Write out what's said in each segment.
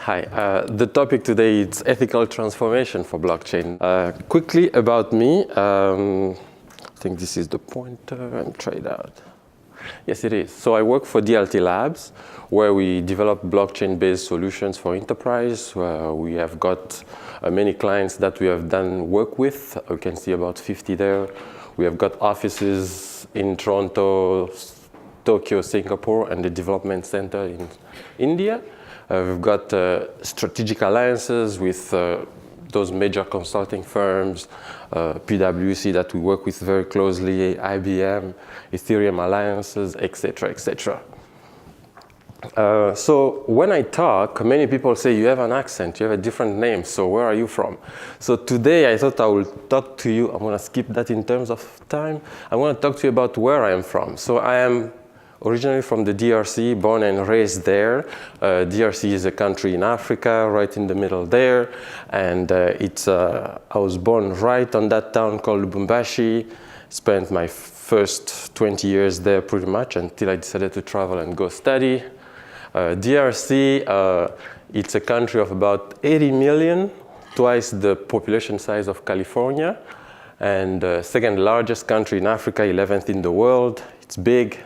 Hi. The topic today is ethical transformation for blockchain. Quickly about me, I think this is the pointer and try it out. Yes, it is. So I work for DLT Labs, where we develop blockchain-based solutions for enterprise. We have got many clients that we have done work with. You can see about 50 there. We have got offices in Toronto, Tokyo, Singapore, and the development center in India. We've got strategic alliances with those major consulting firms, PwC that we work with very closely, IBM, Ethereum alliances, etc., etc. So when I talk, many people say, you have an accent, you have a different name, so where are you from? So today I thought I will talk to you, I'm going to skip that in terms of time. I want to talk to you about where I am from. So I am originally from the DRC, born and raised there. DRC is a country in Africa, right in the middle there. And I was born right on that town called Lubumbashi. Spent my first 20 years there pretty much until I decided to travel and go study. DRC, it's a country of about 80 million, twice the population size of California. And second largest country in Africa, 11th in the world. It's big.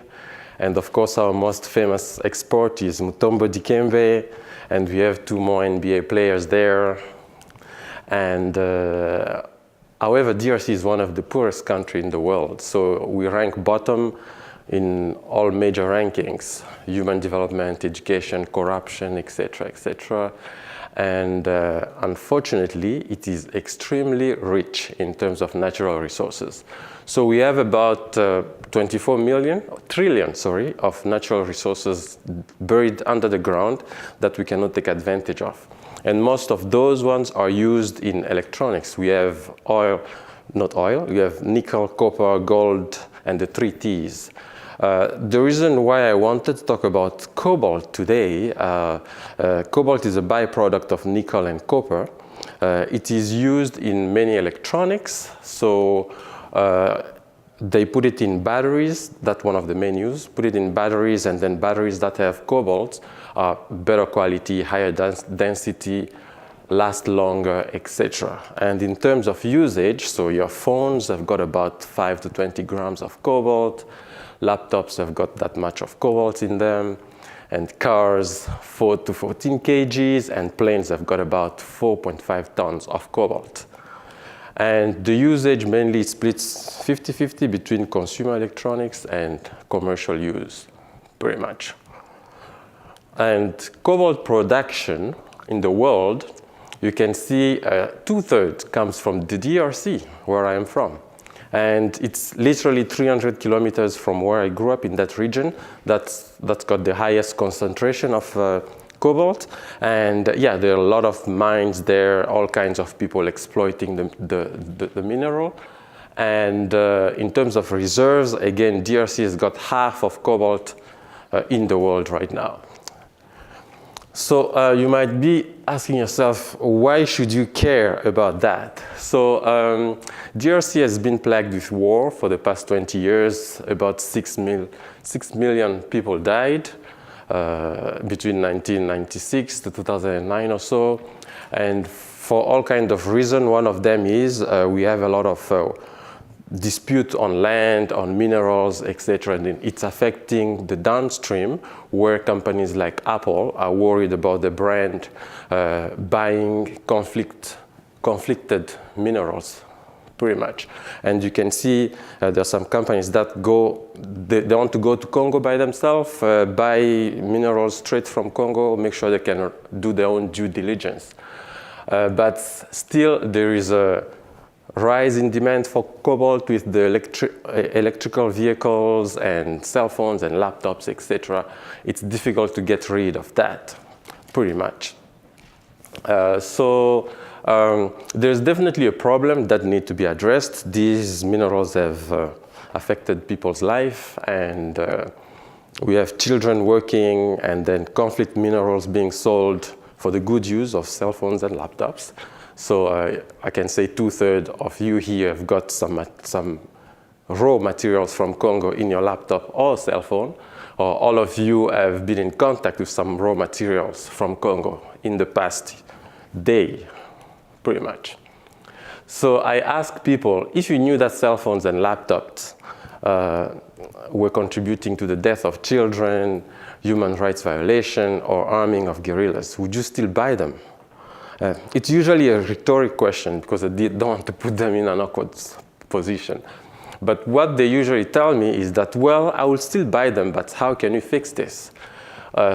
And of course, our most famous export is Mutombo Dikembe, and we have 2 more NBA players there. And however, DRC is one of the poorest countries in the world. So we rank bottom in all major rankings: human development, education, corruption, etc., etc. And unfortunately, it is extremely rich in terms of natural resources. So we have about 24 trillion of natural resources buried under the ground that we cannot take advantage of. And most of those ones are used in electronics. We have we have nickel, copper, gold, and the 3 T's. The reason why I wanted to talk about cobalt today, cobalt is a byproduct of nickel and copper. It is used in many electronics. So they put it in batteries. That's one of the main use. Put it in batteries, and then batteries that have cobalt are better quality, higher density, last longer, etc. And in terms of usage, so your phones have got about 5 to 20 grams of cobalt. Laptops have got that much of cobalt in them, and cars 4 to 14 kgs, and planes have got about 4.5 tons of cobalt. And the usage mainly splits 50-50 between consumer electronics and commercial use, pretty much. And cobalt production in the world, you can see 2/3 comes from the DRC, where I am from. And it's literally 300 kilometers from where I grew up in that region. That's got the highest concentration of cobalt. And yeah, there are a lot of mines there, all kinds of people exploiting the mineral. And in terms of reserves, again, DRC has got half of cobalt in the world right now. So you might be asking yourself, why should you care about that? So DRC has been plagued with war for the past 20 years. About 6 million people died between 1996 to 2009 or so. And for all kinds of reasons, one of them is we have a lot of dispute on land, on minerals, etc. And it's affecting the downstream, where companies like Apple are worried about the brand buying conflicted minerals, pretty much. And you can see there are some companies that they want to go to Congo by themselves, buy minerals straight from Congo, make sure they can do their own due diligence. But still, there is a rise in demand for cobalt with the electrical vehicles and cell phones and laptops, etc. It's difficult to get rid of that, pretty much. So there's definitely a problem that needs to be addressed. These minerals have affected people's life, and we have children working, and then conflict minerals being sold for the good use of cell phones and laptops. So I can say 2/3 of you here have got some raw materials from Congo in your laptop or cell phone, or all of you have been in contact with some raw materials from Congo in the past day, pretty much. So I asked people, if you knew that cell phones and laptops were contributing to the death of children, human rights violation, or arming of guerrillas, would you still buy them? It's usually a rhetoric question because I don't want to put them in an awkward position. But what they usually tell me is that, well, I will still buy them, but how can we fix this?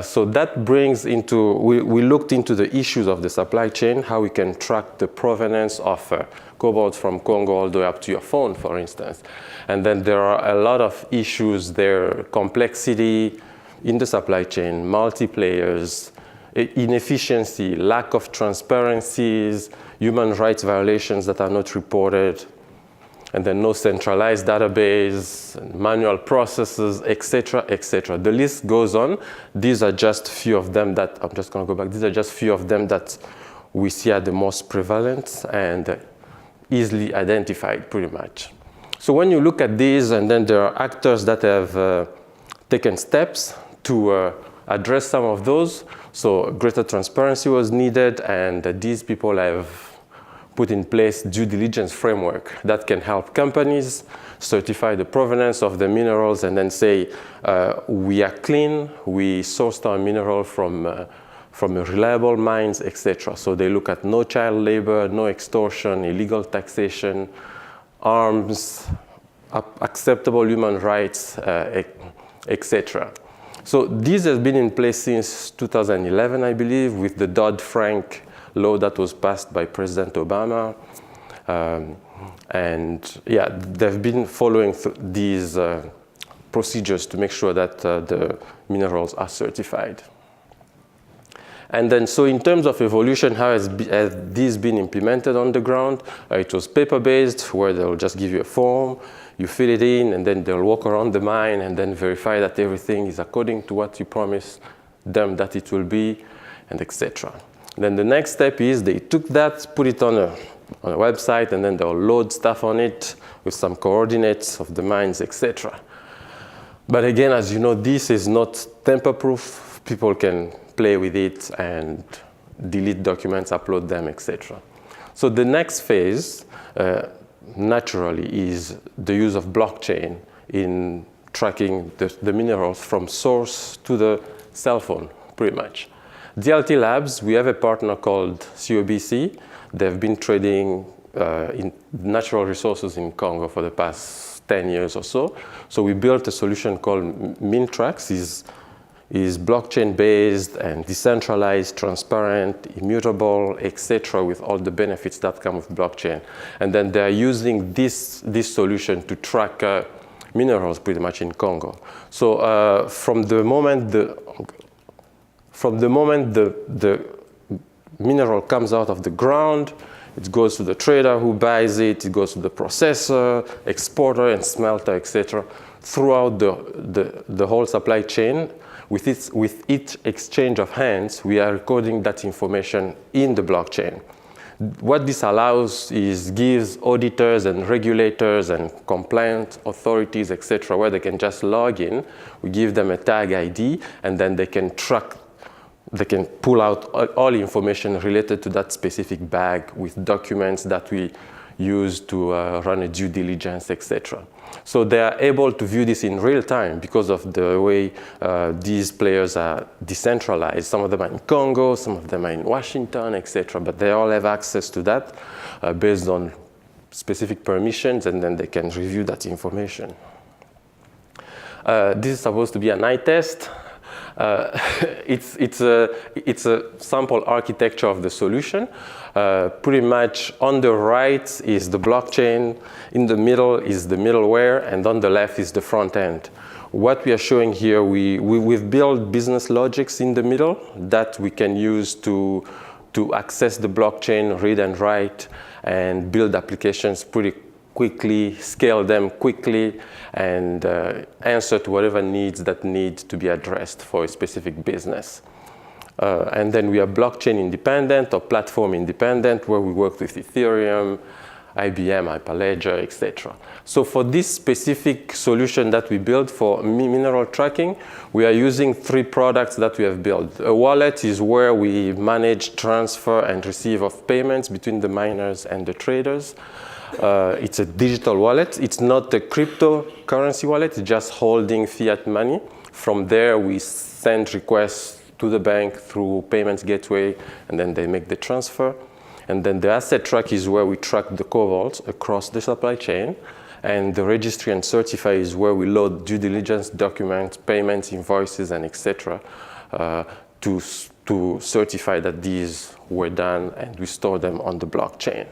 So that brings into, we looked into the issues of the supply chain, how we can track the provenance of cobalt from Congo all the way up to your phone, for instance. And then there are a lot of issues there, complexity in the supply chain, multi-players, inefficiency, lack of transparencies, human rights violations that are not reported, and then no centralized database, manual processes, etc., etc. The list goes on. These are just few of them that, I'm just going to go back. These are just few of them that we see are the most prevalent and easily identified, pretty much. So when you look at these, and then there are actors that have taken steps to address some of those. So greater transparency was needed, and these people have put in place due diligence framework that can help companies certify the provenance of the minerals and then say, we are clean, we sourced our mineral from reliable mines, etc. So they look at no child labor, no extortion, illegal taxation, arms, acceptable human rights, etc. So this has been in place since 2011, I believe, with the Dodd-Frank law that was passed by President Obama. And yeah, they've been following these procedures to make sure that the minerals are certified. And then, so in terms of evolution, how has this been implemented on the ground? It was paper-based, where they'll just give you a form, you fill it in, and then they'll walk around the mine and then verify that everything is according to what you promised them that it will be, and etc. Then the next step is they took that, put it on a website, and then they'll load stuff on it with some coordinates of the mines, etc. But again, as you know, this is not tamper-proof. People can play with it and delete documents, upload them, etc. So the next phase, naturally, is the use of blockchain in tracking the minerals from source to the cell phone, pretty much. DLT Labs, we have a partner called COBC. They've been trading in natural resources in Congo for the past 10 years or so. So we built a solution called Mintrax. Is blockchain-based and decentralized, transparent, immutable, etc., with all the benefits that come with blockchain. And then they're using this solution to track minerals pretty much in Congo. So from the moment the mineral comes out of the ground, it goes to the trader who buys it, it goes to the processor, exporter, and smelter, etc. Throughout the whole supply chain, with each exchange of hands, we are recording that information in the blockchain. What this allows is gives auditors and regulators and compliance authorities, etc., where they can just log in. We give them a tag ID, and then they can track. They can pull out all information related to that specific bag with documents that we use to run a due diligence, etc. So they are able to view this in real time because of the way these players are decentralized. Some of them are in Congo, some of them are in Washington, etc. But they all have access to that based on specific permissions, and then they can review that information. This is supposed to be an eye test. It's a sample architecture of the solution. Pretty much on the right is the blockchain, in the middle is the middleware, and on the left is the front end. What we are showing here, we've built business logics in the middle that we can use to access the blockchain, read and write, and build applications pretty quickly, scale them quickly, and answer to whatever needs that need to be addressed for a specific business. And then we are blockchain independent or platform independent, where we work with Ethereum, IBM, Hyperledger, etc. So for this specific solution that we built for mineral tracking, we are using 3 products that we have built. A wallet is where we manage transfer and receive of payments between the miners and the traders. It's a digital wallet. It's not a cryptocurrency wallet, it's just holding fiat money. From there, we send requests to the bank through payments gateway, and then they make the transfer. And then the asset track is where we track the cobalt across the supply chain. And the registry and certify is where we load due diligence documents, payments, invoices, and etc. To certify that these were done, and we store them on the blockchain.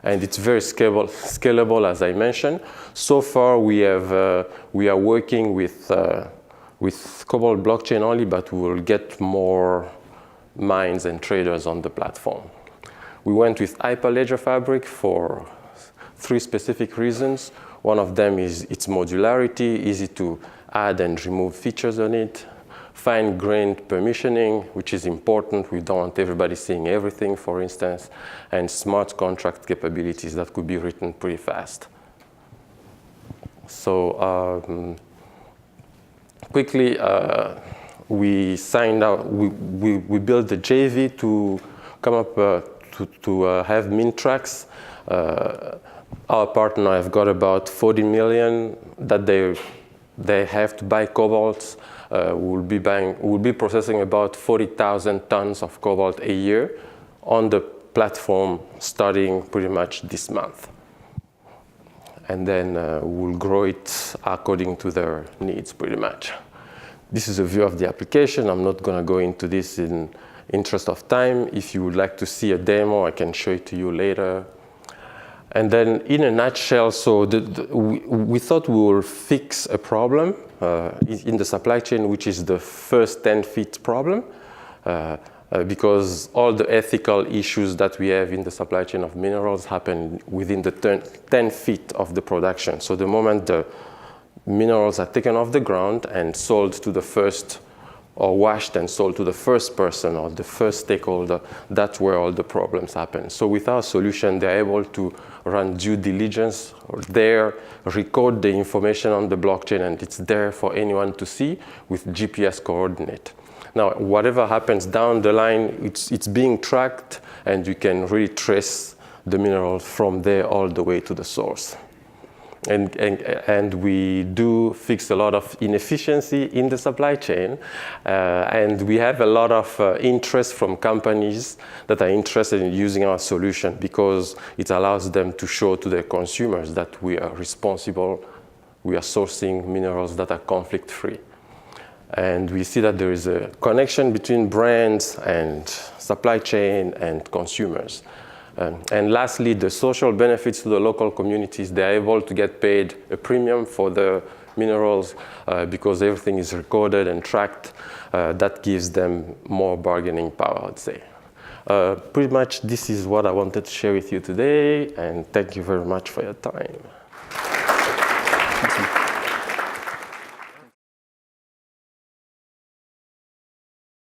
And it's very scalable, as I mentioned. So far, we are working with Cobalt blockchain only, but we will get more mines and traders on the platform. We went with Hyperledger Fabric for 3 specific reasons. One of them is its modularity, easy to add and remove features on it. Fine-grained permissioning, which is important. We don't want everybody seeing everything, for instance. And smart contract capabilities that could be written pretty fast. So quickly, we signed out. We built the JV to come up to have Mintrax. Our partner have got about 40 million that they have to buy cobalt. We'll be processing about 40,000 tons of cobalt a year on the platform starting pretty much this month. And then we'll grow it according to their needs pretty much. This is a view of the application. I'm not going to go into this in interest of time. If you would like to see a demo, I can show it to you later. And then in a nutshell, so we thought we will fix a problem in the supply chain, which is the first 10 feet problem, because all the ethical issues that we have in the supply chain of minerals happen within the 10 feet of the production. So the moment the minerals are taken off the ground and sold to the first, or washed and sold to the first person or the first stakeholder, that's where all the problems happen. So with our solution, they're able to run due diligence there, record the information on the blockchain, and it's there for anyone to see with GPS coordinate. Now, whatever happens down the line, it's being tracked, and you can really trace the mineral from there all the way to the source. And we do fix a lot of inefficiency in the supply chain, and we have a lot of interest from companies that are interested in using our solution because it allows them to show to their consumers that we are responsible, we are sourcing minerals that are conflict-free. And we see that there is a connection between brands and supply chain and consumers. And lastly, the social benefits to the local communities. They're able to get paid a premium for the minerals because everything is recorded and tracked. That gives them more bargaining power, I'd say. Pretty much this is what I wanted to share with you today, and thank you very much for your time.